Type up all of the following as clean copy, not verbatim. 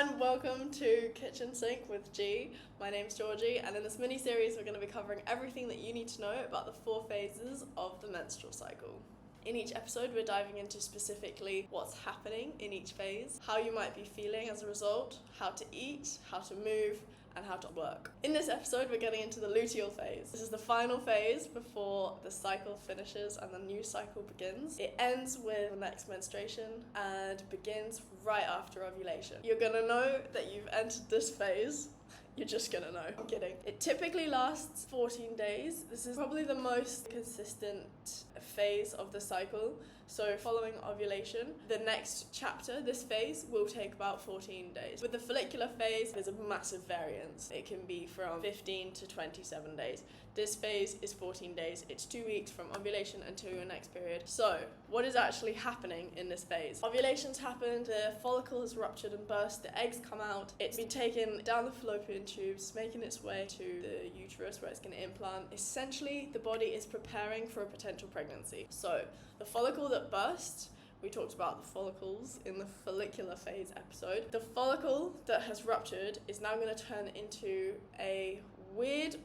and welcome to Kitchen Sink with G. My name's Georgie, and in this mini-series we're going to be covering everything that you need to know about the 4 phases of the menstrual cycle. In each episode we're diving into specifically what's happening in each phase, how you might be feeling as a result, how to eat, how to move, and how to work. In this episode we're getting into the luteal phase. This is the final phase before the cycle finishes and the new cycle begins. It ends with the next menstruation and begins right after ovulation. You're gonna know that you've entered this phase. You're just gonna know. I'm kidding. It typically lasts 14 days. This is probably the most consistent phase of the cycle. So following ovulation, the next chapter, this phase, will take about 14 days. With the follicular phase, there's a massive variance. It can be from 15 to 27 days. This phase is 14 days. It's 2 weeks from ovulation until your next period. So, what is actually happening in this phase? Ovulation's happened, the follicle has ruptured and burst, the eggs come out, it's been taken down the fallopian tubes, making its way to the uterus where it's going to implant. Essentially, the body is preparing for a potential pregnancy. So, the follicle that burst, we talked about the follicles in the follicular phase episode. The follicle that has ruptured is now going to turn into a weird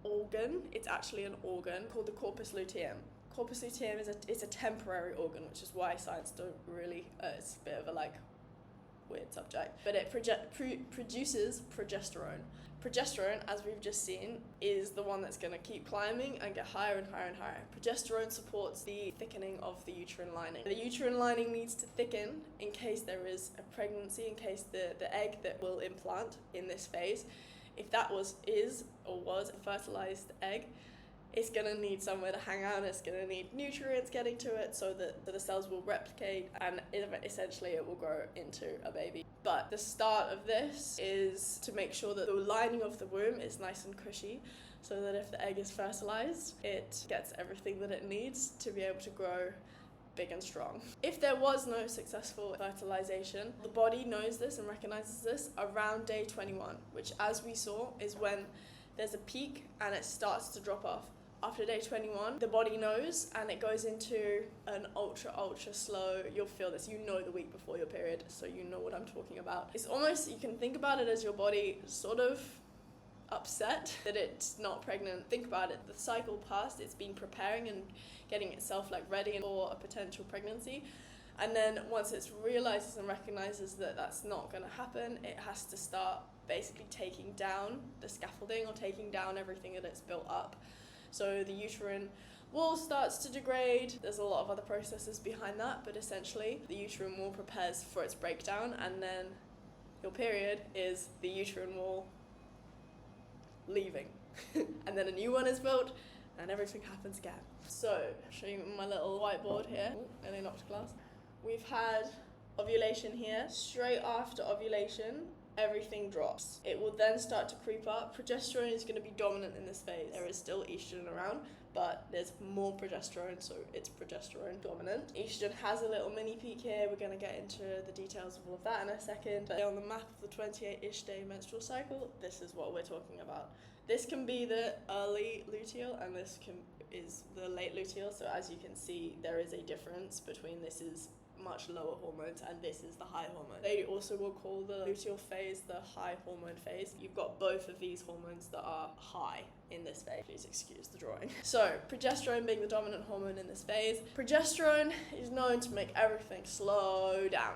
organ. It's actually an organ called the corpus luteum. Corpus luteum is a temporary organ, which is why science don't really, it's a bit of a weird subject, but it produces progesterone. Progesterone, as we've just seen, is the one that's going to keep climbing and get higher and higher and higher. Progesterone supports the thickening of the uterine lining. The uterine lining needs to thicken in case there is a pregnancy, in case the egg that will implant in this phase, if that was a fertilized egg, it's going to need somewhere to hang out, it's going to need nutrients getting to it so that the cells will replicate and essentially it will grow into a baby. But the start of this is to make sure that the lining of the womb is nice and cushy so that if the egg is fertilized, it gets everything that it needs to be able to grow big and strong. If there was no successful fertilization, the body knows this and recognizes this around day 21, which, as we saw, is when there's a peak and it starts to drop off. After day 21, the body knows and it goes into an ultra slow, you'll feel this, you know the week before your period, so you know what I'm talking about. It's almost, you can think about it as your body sort of upset that it's not pregnant. Think about it, the cycle passed, it's been preparing and getting itself ready for a potential pregnancy, and then once it realizes and recognizes that that's not going to happen, it has to start basically taking down the scaffolding or taking down everything that it's built up. So the uterine wall starts to degrade. There's a lot of other processes behind that, but essentially the uterine wall prepares for its breakdown, and then your period is the uterine wall leaving. And then a new one is built and everything happens again. So, I'll show you my little whiteboard here. And I knocked glass. We've had ovulation here. Straight after ovulation, everything drops. It will then start to creep up. Progesterone is going to be dominant in this phase. There is still estrogen around, but there's more progesterone, so it's progesterone dominant. Estrogen has a little mini peak here. We're going to get into the details of all of that in a second. But on the map of the 28-ish day menstrual cycle, this is what we're talking about. This can be the early luteal and this is the late luteal. So as you can see, there is a difference between this is much lower hormones and this is the high hormone. They also will call the luteal phase the high hormone phase. You've got both of these hormones that are high in this phase. Please excuse the drawing. So, progesterone being the dominant hormone in this phase. Progesterone is known to make everything slow down.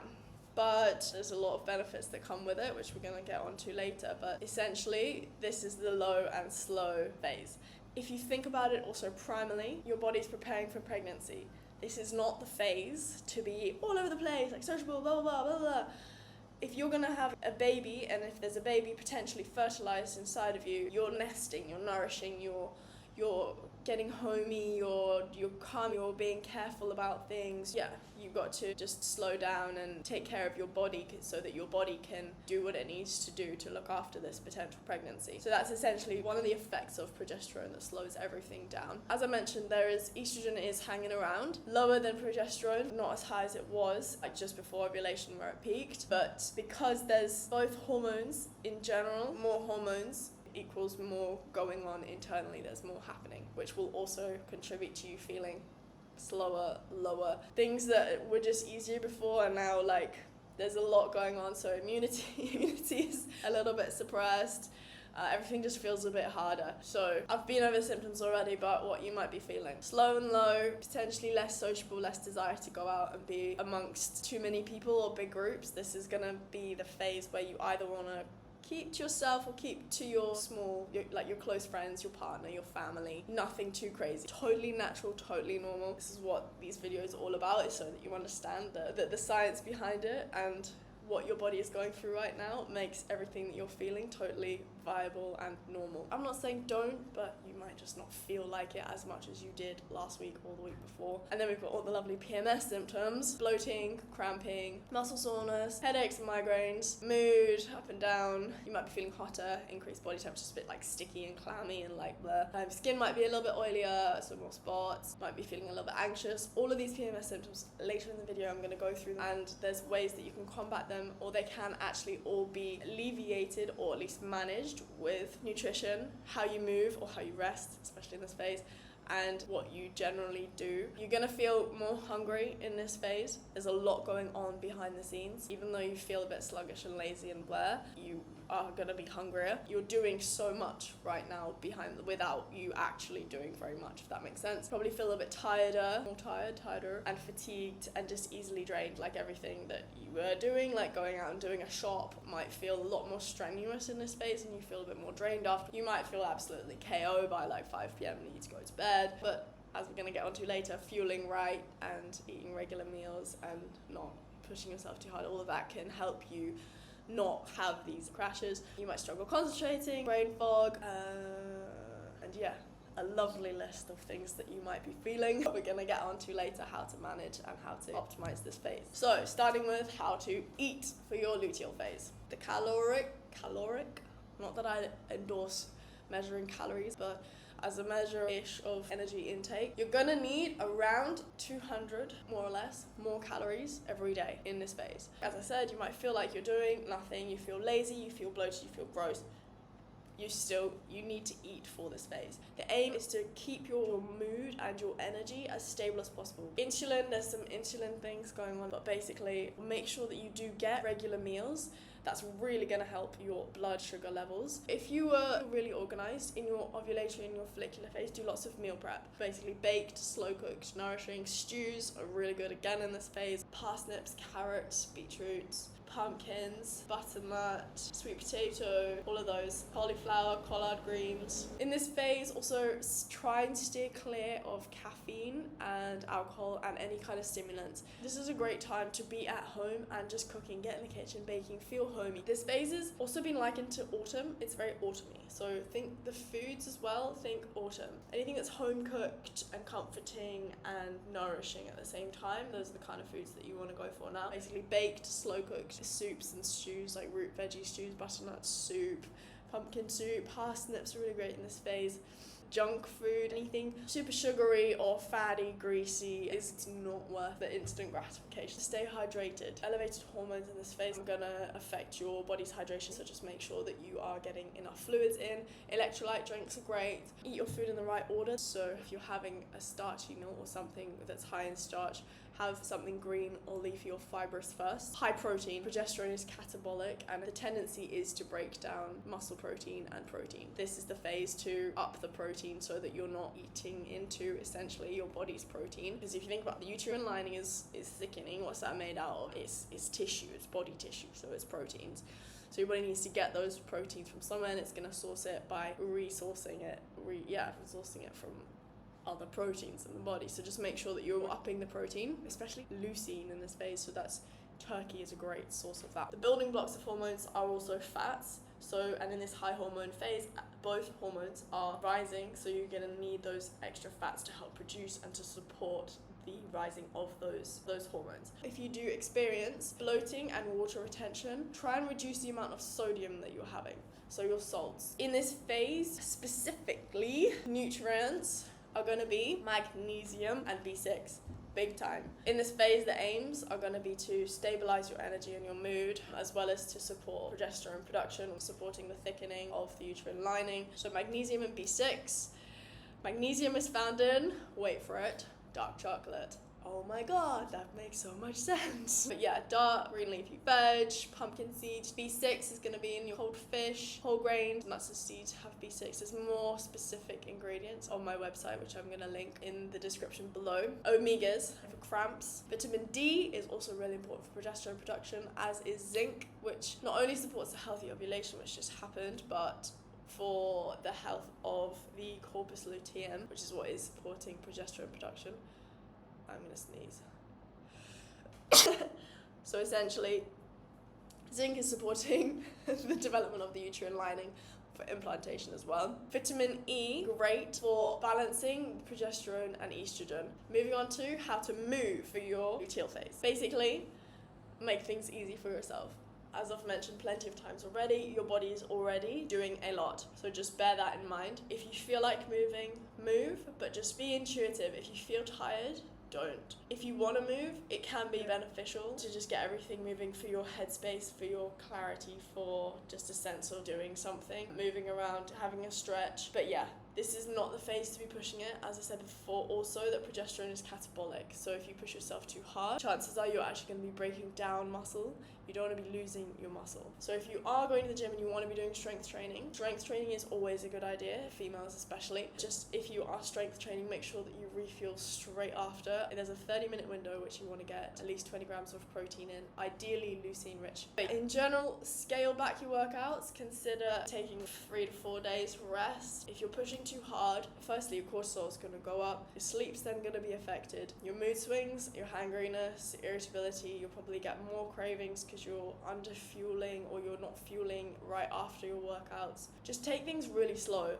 But there's a lot of benefits that come with it, which we're going to get onto later. But essentially, this is the low and slow phase. If you think about it also primarily, your body's preparing for pregnancy. This is not the phase to be all over the place, sociable, blah, blah, blah, blah, blah. If you're going to have a baby, and if there's a baby potentially fertilized inside of you, you're nesting, you're nourishing, you're getting homey, you're calm, you're being careful about things. Yeah, you've got to just slow down and take care of your body so that your body can do what it needs to do to look after this potential pregnancy. So that's essentially one of the effects of progesterone that slows everything down. As I mentioned, estrogen is hanging around, lower than progesterone, not as high as it was just before ovulation where it peaked, but because there's both hormones in general, more hormones equals more going on internally, there's more happening, which will also contribute to you feeling slower, lower. Things that were just easier before are now There's a lot going on, so immunity is a little bit suppressed. Everything just feels a bit harder. So I've been over the symptoms already, but what you might be feeling: slow and low, potentially less sociable, less desire to go out and be amongst too many people or big groups. This is gonna be the phase where you either wanna keep to yourself or keep to your small, your close friends, your partner, your family. Nothing too crazy. Totally natural, totally normal. This is what these videos are all about, is so that you understand the science behind it, and what your body is going through right now makes everything that you're feeling totally viable and normal. I'm not saying don't, but you might just not feel like it as much as you did last week or the week before. And then we've got all the lovely PMS symptoms: bloating, cramping, muscle soreness, headaches and migraines, mood up and down. You might be feeling hotter, increased body temperature, a bit like sticky and clammy and like blur. Skin might be a little bit oilier, so more spots, might be feeling a little bit anxious. All of these PMS symptoms, later in the video I'm going to go through them, and there's ways that you can combat them, or they can actually all be alleviated or at least managed with nutrition, how you move or how you rest, especially in this phase, and what you generally do. You're gonna feel more hungry in this phase. There's a lot going on behind the scenes. Even though you feel a bit sluggish and lazy and blah, you are gonna be hungrier. You're doing so much right now without you actually doing very much, if that makes sense. Probably feel a bit tighter, and fatigued, and just easily drained. Like everything that you were doing, like going out and doing a shop, might feel a lot more strenuous in this phase, and you feel a bit more drained after. You might feel absolutely KO by like 5 p.m. and need to go to bed, but as we're going to get onto later, fueling right and eating regular meals and not pushing yourself too hard, all of that can help you not have these crashes. You might struggle concentrating, brain fog, and yeah, a lovely list of things that you might be feeling. We're going to get onto later how to manage and how to optimize this phase. So starting with how to eat for your luteal phase. The caloric, not that I endorse measuring calories, but as a measure-ish of energy intake, you're gonna need around 200, more or less, more calories every day in this phase. As I said, you might feel like you're doing nothing, you feel lazy, you feel bloated, you feel gross. You need to eat for this phase. The aim is to keep your mood and your energy as stable as possible. Insulin, there's some insulin things going on, but basically make sure that you do get regular meals. That's really going to help your blood sugar levels. If you were really organized in your ovulatory and your follicular phase, do lots of meal prep. Basically baked, slow cooked, nourishing. Stews are really good again in this phase. Parsnips, carrots, beetroots, pumpkins, butternut, sweet potato, all of those, cauliflower, collard greens. In this phase, also try and steer clear of caffeine and alcohol and any kind of stimulants. This is a great time to be at home and just cooking, get in the kitchen, baking, feel homey. This phase has also been likened to autumn. It's very autumny. So think the foods as well, think autumn. Anything that's home cooked and comforting and nourishing at the same time, those are the kind of foods that you want to go for now. Basically baked, slow cooked soups and stews, like root veggie stews, butternut soup, pumpkin soup. Parsnips are really great in this phase. Junk food, anything super sugary or fatty, greasy, is not worth the instant gratification. Stay hydrated. Elevated hormones in this phase are gonna affect your body's hydration, so just make sure that you are getting enough fluids in. Electrolyte drinks are great. Eat your food in the right order. So if you're having a starchy meal or something that's high in starch, have something green or leafy or fibrous first. High protein. Progesterone is catabolic, and the tendency is to break down muscle protein and protein. This is the phase to up the protein so that you're not eating into essentially your body's protein. Because if you think about the uterine lining is thickening, what's that made out of? It's tissue, it's body tissue, so it's proteins. So your body needs to get those proteins from somewhere, and it's going to source it by resourcing it from other proteins in the body. So just make sure that you're upping the protein, especially leucine in this phase, so that's turkey is a great source of that. The building blocks of hormones are also fats. So, and in this high hormone phase, both hormones are rising, so you're going to need those extra fats to help produce and to support the rising of those hormones. If you do experience bloating and water retention, try and reduce the amount of sodium that you're having, so your salts. In this phase, specifically, nutrients are going to be magnesium and B6, big time. In this phase, the aims are going to be to stabilize your energy and your mood, as well as to support progesterone production, supporting the thickening of the uterine lining. So magnesium and B6. Magnesium is found in, wait for it, dark chocolate. oh my god, that makes so much sense. But yeah, dark green leafy veg, pumpkin seeds, B6 is going to be in your cold fish, whole grains, nuts and seeds have B6. There's more specific ingredients on my website, which I'm going to link in the description below. Omegas for cramps. Vitamin D is also really important for progesterone production, as is zinc, which not only supports a healthy ovulation, which just happened, but for the health of the corpus luteum, which is what is supporting progesterone production. I'm gonna sneeze. So essentially, zinc is supporting the development of the uterine lining for implantation as well. Vitamin E, great for balancing progesterone and estrogen. Moving on to how to move for your luteal phase. Basically, make things easy for yourself. As I've mentioned plenty of times already, your body is already doing a lot. So just bear that in mind. If you feel like moving, move, but just be intuitive. If you feel tired, don't. If you want to move, it can be beneficial to just get everything moving for your headspace, for your clarity, for just a sense of doing something, moving around, having a stretch. But yeah, this is not the phase to be pushing it. As I said before, also that progesterone is catabolic. So if you push yourself too hard, chances are you're actually going to be breaking down muscle. You don't want to be losing your muscle. So if you are going to the gym and you want to be doing strength training is always a good idea, females especially. Just if you are strength training, make sure that you refuel straight after. There's a 30-minute window which you want to get at least 20 grams of protein in, ideally leucine rich. But in general, scale back your workouts. Consider taking 3 to 4 days rest. If you're pushing too hard, firstly your cortisol is going to go up, your sleep's then going to be affected, your mood swings, your hangriness, irritability, you'll probably get more cravings because you're under fueling or you're not fueling right after your workouts. Just take things really slow.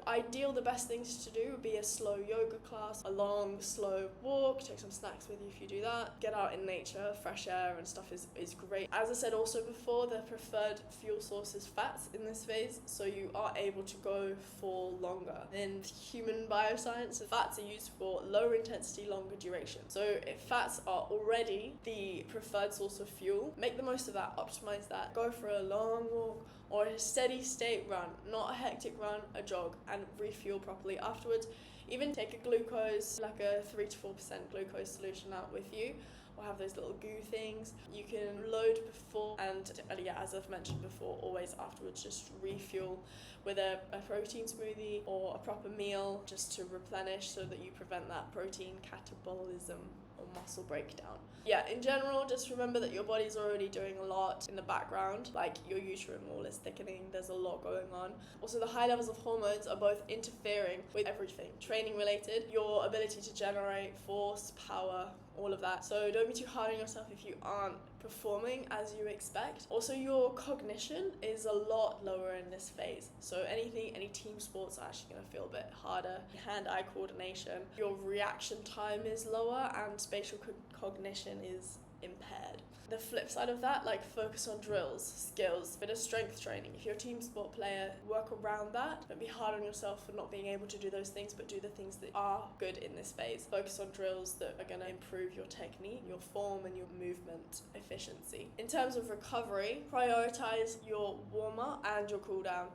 The best things to do would be a slow yoga class, a long slow walk, take some snacks with you if you do that. Get out in nature, fresh air and stuff is great. As I said also before, the preferred fuel source is fats in this phase, so you are able to go for longer. In human bioscience, fats are used for lower intensity, longer duration. So if fats are already the preferred source of fuel, make the most of that, optimize that. Go for a long walk or a steady state run, not a hectic run, a jog, and refuel properly afterwards. Even take a glucose, like a 3 to 4% glucose solution out with you, or have those little goo things. You can load before and yeah, as I've mentioned before, always afterwards just refuel with a protein smoothie or a proper meal just to replenish so that you prevent that protein catabolism or muscle breakdown. Yeah, in general, just remember that your body's already doing a lot in the background, like your uterine wall is thickening, there's a lot going on. Also, the high levels of hormones are both interfering with everything, training related, your ability to generate force, power, all of that. So don't be too hard on yourself if you aren't performing as you expect. Also, your cognition is a lot lower in this phase. So any team sports are actually going to feel a bit harder. Hand-eye coordination, your reaction time is lower and spatial cognition is impaired. The flip side of that, like focus on drills, skills, bit of strength training. If you're a team sport player, work around that. Don't be hard on yourself for not being able to do those things, but do the things that are good in this phase. Focus on drills that are going to improve your technique, your form and your movement efficiency. In terms of recovery, prioritize your warm-up and your cool-down.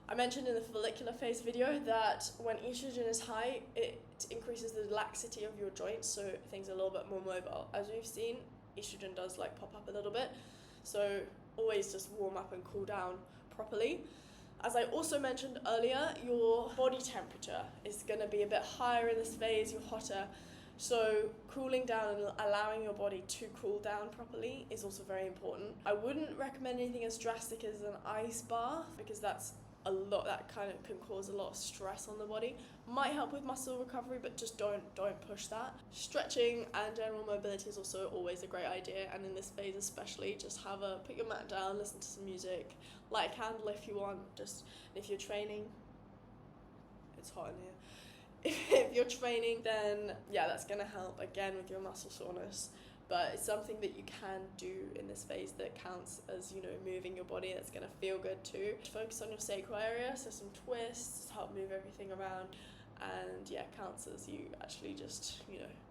I mentioned in the follicular phase video that when estrogen is high, it increases the laxity of your joints, so things are a little bit more mobile. As we've seen, estrogen does like pop up a little bit, so always just warm up and cool down properly. As I also mentioned earlier, your body temperature is going to be a bit higher in this phase, you're hotter, so cooling down and allowing your body to cool down properly is also very important. I wouldn't recommend anything as drastic as an ice bath because that kind of can cause a lot of stress on the body. Might help with muscle recovery, but just don't push that. Stretching and general mobility is also always a great idea, and in this phase especially, just put your mat down, listen to some music, light a candle if you want. If you're training, it's hot in here. If you're training, then yeah, that's gonna help again with your muscle soreness. But it's something that you can do in this phase that counts as, moving your body. That's going to feel good too. Focus on your sacral area, so some twists, help move everything around. And yeah, counts as you actually just,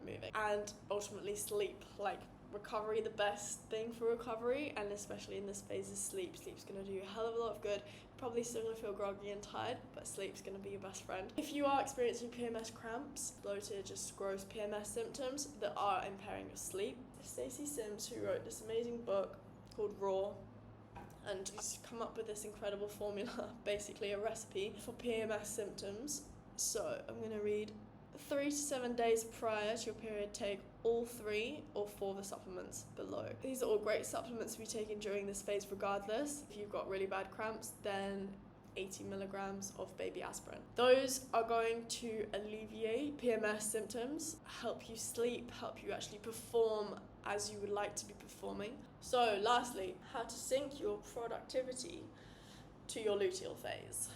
moving. And ultimately sleep, like recovery, the best thing for recovery, and especially in this phase, is sleep. Sleep's going to do you a hell of a lot of good. Probably still going to feel groggy and tired, but sleep's going to be your best friend. If you are experiencing PMS cramps, bloated, just gross PMS symptoms that are impairing your sleep, Stacey Sims, who wrote this amazing book called Raw, and she's come up with this incredible formula, basically a recipe for PMS symptoms. So I'm going to read: 3 to 7 days prior to your period, take all 3 or 4 of the supplements below. These are all great supplements to be taken during this phase regardless. If you've got really bad cramps, then 80 milligrams of baby aspirin. Those are going to alleviate PMS symptoms, help you sleep, help you actually perform as you would like to be performing. So lastly, how to sync your productivity to your luteal phase.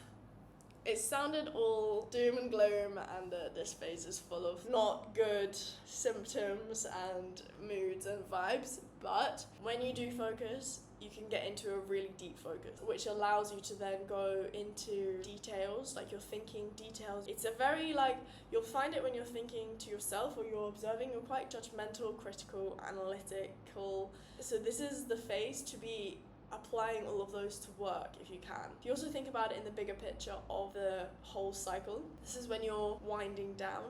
It sounded all doom and gloom, and that this phase is full of not good symptoms and moods and vibes, but when you do focus, you can get into a really deep focus, which allows you to then go into details, like you're thinking details. It's a very, like, you'll find it when you're thinking to yourself or you're observing, you're quite judgmental, critical, analytical. So this is the phase to be applying all of those to work if you can. If you also think about it in the bigger picture of the whole cycle, this is when you're winding down.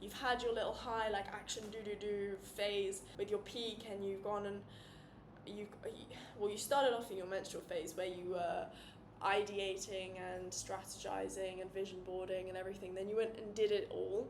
You've had your little high, like action do phase with your peak, and you've gone and you started off in your menstrual phase where you were ideating and strategizing and vision boarding and everything. Then you went and did it all.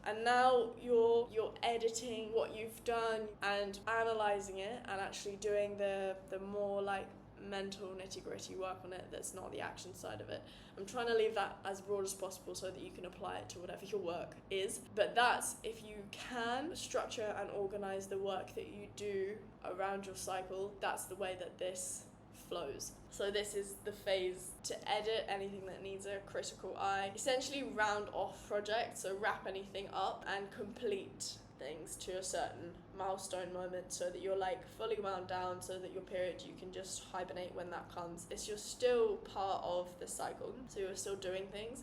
And now you're editing what you've done and analysing it and actually doing the more like mental nitty-gritty work on it that's not the action side of it. I'm trying to leave that as broad as possible so that you can apply it to whatever your work is. But that's if you can structure and organise the work that you do around your cycle, that's the way that this flows. So this is the phase to edit anything that needs a critical eye, essentially round off projects, so wrap anything up and complete things to a certain milestone moment so that you're like fully wound down, so that your period, you can just hibernate when that comes. You're still part of the cycle, so you're still doing things,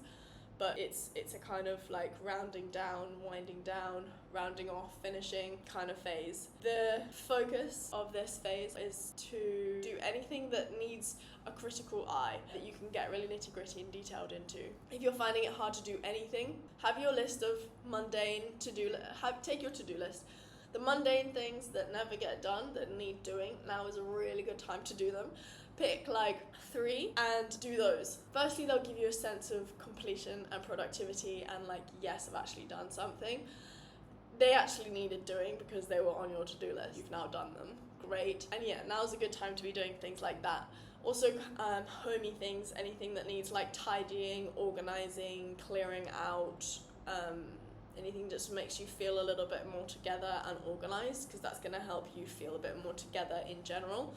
but it's a kind of like rounding down, winding down, rounding off, finishing kind of phase. The focus of this phase is to do anything that needs a critical eye, that you can get really nitty-gritty and detailed into. If you're finding it hard to do anything, have your list of mundane take your to-do list. The mundane things that never get done, that need doing, now is a really good time to do them. Pick like 3 and do those. Firstly, they'll give you a sense of completion and productivity and like, yes, I've actually done something. They actually needed doing because they were on your to-do list. You've now done them. Great. And yeah, now's a good time to be doing things like that. Also, homey things, anything that needs like tidying, organising, clearing out, anything just makes you feel a little bit more together and organised, because that's going to help you feel a bit more together in general.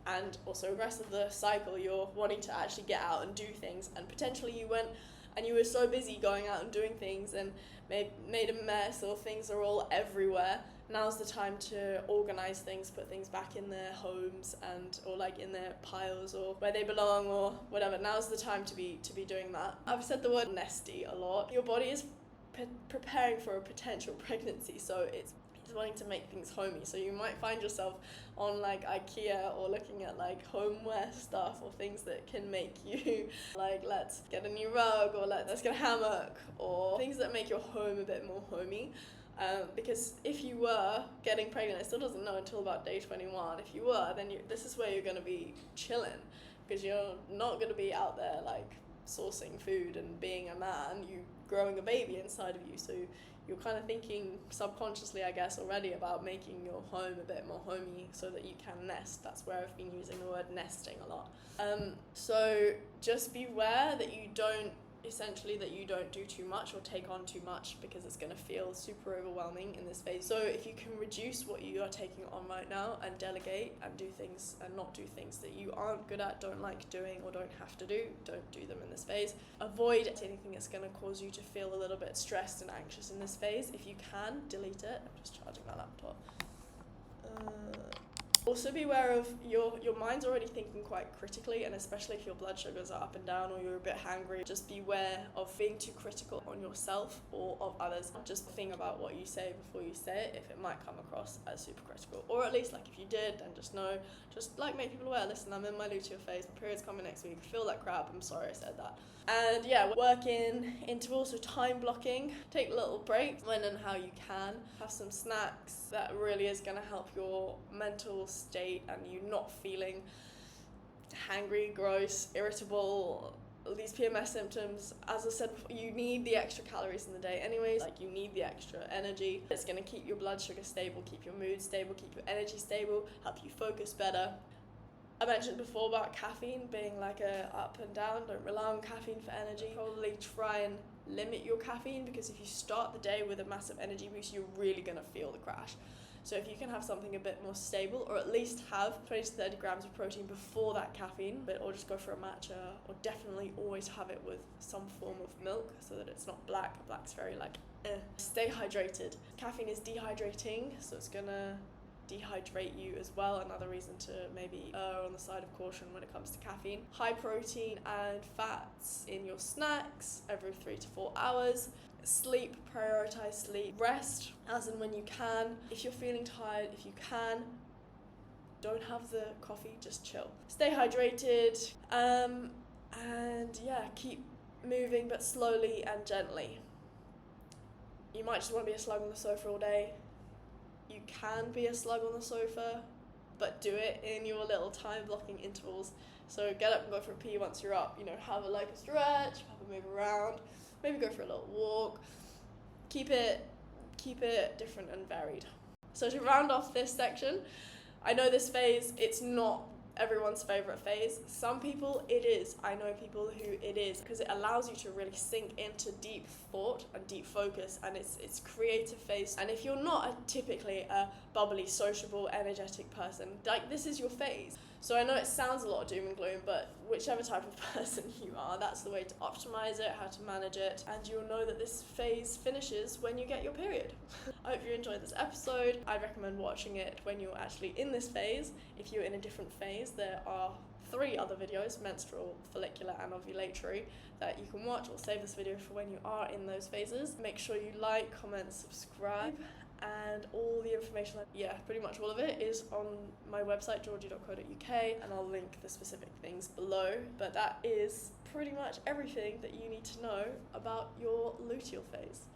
And also the rest of the cycle, you're wanting to actually get out and do things, and potentially you went and you were so busy going out and doing things and made a mess, or things are all everywhere. Now's the time to organise things, put things back in their homes or like in their piles or where they belong or whatever. Now's the time to be doing that. I've said the word nesty a lot. Your body is preparing for a potential pregnancy, so it's wanting to make things homey. So you might find yourself on like IKEA or looking at like homeware stuff or things that can make you like, let's get a new rug, or let's get a hammock, or things that make your home a bit more homey. Because if you were getting pregnant, it still doesn't know until about day 21. If you were, then this is where you're going to be chilling, because you're not going to be out there like sourcing food and being a man. You're growing a baby inside of you, so you're kind of thinking subconsciously, I guess, already about making your home a bit more homey so that you can nest. That's where I've been using the word nesting a lot. So just beware that you don't do too much or take on too much, because it's going to feel super overwhelming in this phase. So if you can reduce what you are taking on right now and delegate and do things and not do things that you aren't good at, don't like doing, or don't have to do, don't do them in this phase. Avoid anything that's going to cause you to feel a little bit stressed and anxious in this phase. If you can, delete it. I'm just charging my laptop. Also be aware of your mind's already thinking quite critically, and especially if your blood sugars are up and down or you're a bit hangry, just beware of being too critical on yourself or of others. Just think about what you say before you say it, if it might come across as super critical. Or at least, like, if you did, then just know, just like make people aware, listen, I'm in my luteal phase, my period's coming next week, I feel like crap, I'm sorry I said that. And yeah, work in intervals, so time blocking, take little breaks when and how you can, have some snacks. That really is going to help your mental state and you not feeling hangry, gross, irritable, these PMS symptoms. As I said before, you need the extra calories in the day anyways, like you need the extra energy. It's going to keep your blood sugar stable, keep your mood stable, keep your energy stable, help you focus better. I mentioned before about caffeine being like a up and down. Don't rely on caffeine for energy. Probably try and limit your caffeine, because if you start the day with a massive energy boost, you're really going to feel the crash. So if you can have something a bit more stable, or at least have 20 to 30 grams of protein before that caffeine, or just go for a matcha, or definitely always have it with some form of milk so that it's not black. Black's very like, Stay hydrated. Caffeine is dehydrating, so it's gonna dehydrate you as well. Another reason to maybe err on the side of caution when it comes to caffeine. High protein and fats in your snacks every 3 to 4 hours. Sleep, prioritize sleep. Rest as and when you can. If you're feeling tired, if you can, don't have the coffee, just chill. Stay hydrated, and yeah, keep moving but slowly and gently. You might just want to be a slug on the sofa all day. You can be a slug on the sofa, but do it in your little time blocking intervals. So get up and go for a pee once you're up. Have a stretch, have a move around, maybe go for a little walk. Keep it different and varied. So to round off this section, I know this phase, it's not everyone's favorite phase. Some people it is. I know people who it is, because it allows you to really sink into deep thought and deep focus, and it's creative phase. And if you're not typically a bubbly, sociable, energetic person, like, this is your phase. So I know it sounds a lot of doom and gloom, but whichever type of person you are, that's the way to optimize it, how to manage it, and you'll know that this phase finishes when you get your period. I hope you enjoyed this episode. I'd recommend watching it when you're actually in this phase. If you're in a different phase, there are 3 other videos, menstrual, follicular and ovulatory, that you can watch, or save this video for when you are in those phases. Make sure you like, comment, subscribe, and all the information, pretty much all of it is on my website, georgie.co.uk, and I'll link the specific things below. But that is pretty much everything that you need to know about your luteal phase.